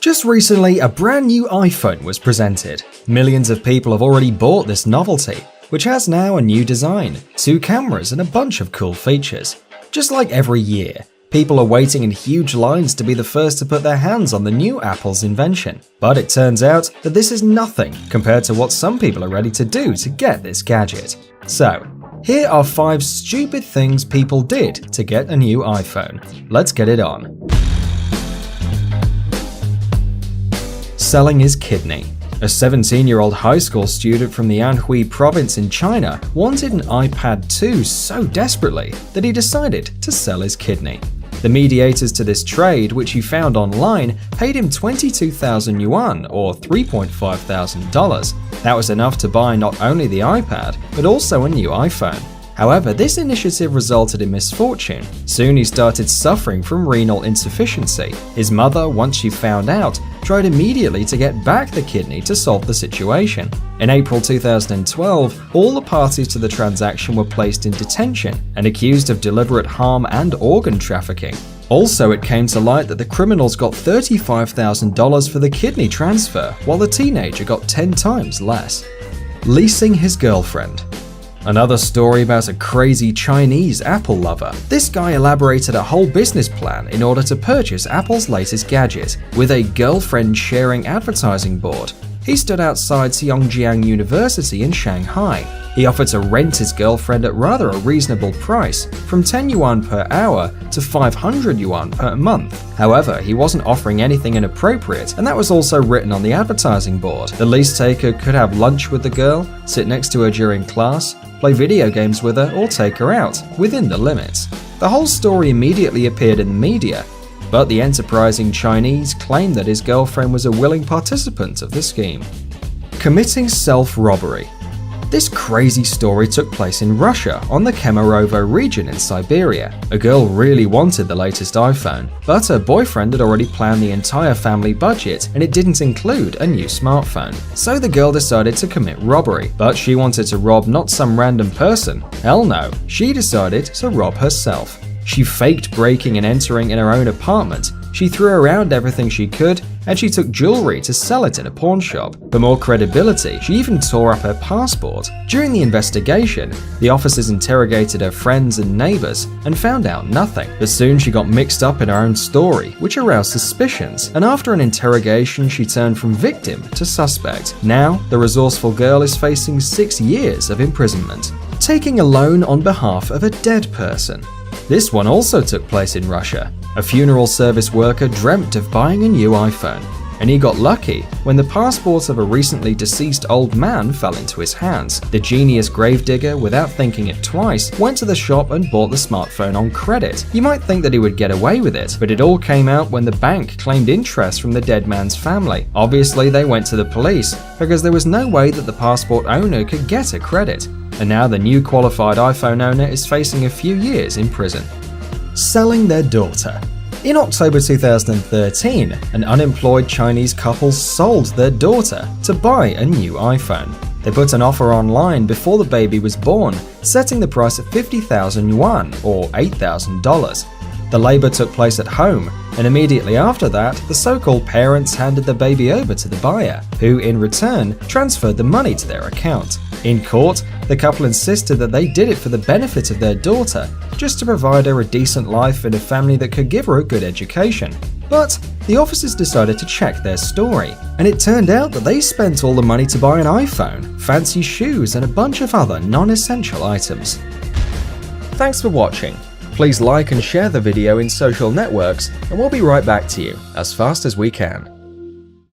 Just recently, a brand new iPhone was presented. Millions of people have already bought this novelty, which has now a new design, 2 cameras and a bunch of cool features. Just like every year, people are waiting in huge lines to be the first to put their hands on the new Apple's invention. But it turns out that this is nothing compared to what some people are ready to do to get this gadget. So, here are 5 stupid things people did to get a new iPhone. Let's get it on. Selling his kidney. A 17-year-old high school student from the Anhui province in China wanted an iPad 2 so desperately that he decided to sell his kidney. The mediators to this trade, which he found online, paid him 22,000 yuan or $3,500. That was enough to buy not only the iPad, but also a new iPhone. However, this initiative resulted in misfortune. Soon he started suffering from renal insufficiency. His mother, once she found out, tried immediately to get back the kidney to solve the situation. In April 2012, all the parties to the transaction were placed in detention and accused of deliberate harm and organ trafficking. Also, it came to light that the criminals got $35,000 for the kidney transfer, while the teenager got 10 times less. Leasing his girlfriend. Another story about a crazy Chinese Apple lover. This guy elaborated a whole business plan in order to purchase Apple's latest gadget, with a girlfriend-sharing advertising board. He stood outside Zhongjiang University in Shanghai. He offered to rent his girlfriend at rather a reasonable price, from 10 yuan per hour to 500 yuan per month. However, he wasn't offering anything inappropriate, and that was also written on the advertising board. The lease taker could have lunch with the girl, sit next to her during class, play video games with her, or take her out, within the limits. The whole story immediately appeared in the media, but the enterprising Chinese claimed that his girlfriend was a willing participant of the scheme. Committing self-robbery. This crazy story took place in Russia, on the Kemerovo region in Siberia. A girl really wanted the latest iPhone, but her boyfriend had already planned the entire family budget and it didn't include a new smartphone. So the girl decided to commit robbery, but she wanted to rob not some random person. Hell no, she decided to rob herself. She faked breaking and entering in her own apartment. She threw around everything she could, and she took jewelry to sell it in a pawn shop. For more credibility, she even tore up her passport. During the investigation, the officers interrogated her friends and neighbors and found out nothing. But soon she got mixed up in her own story, which aroused suspicions, and after an interrogation, she turned from victim to suspect. Now, the resourceful girl is facing 6 years of imprisonment. Taking a loan on behalf of a dead person. This one also took place in Russia. A funeral service worker dreamt of buying a new iPhone, and he got lucky when the passport of a recently deceased old man fell into his hands. The genius gravedigger, without thinking it twice, went to the shop and bought the smartphone on credit. You might think that he would get away with it, but it all came out when the bank claimed interest from the dead man's family. Obviously, they went to the police because there was no way that the passport owner could get a credit. And now the new qualified iPhone owner is facing a few years in prison. Selling their daughter. In October 2013, an unemployed Chinese couple sold their daughter to buy a new iPhone. They put an offer online before the baby was born, setting the price at 50,000 yuan or $8,000. The labor took place at home, and immediately after that, the so-called parents handed the baby over to the buyer, who in return transferred the money to their account. In court, the couple insisted that they did it for the benefit of their daughter, just to provide her a decent life in a family that could give her a good education. But the officers decided to check their story, and it turned out that they spent all the money to buy an iPhone, fancy shoes, and a bunch of other non-essential items. Thanks for watching. Please like and share the video in social networks, and we'll be right back to you as fast as we can.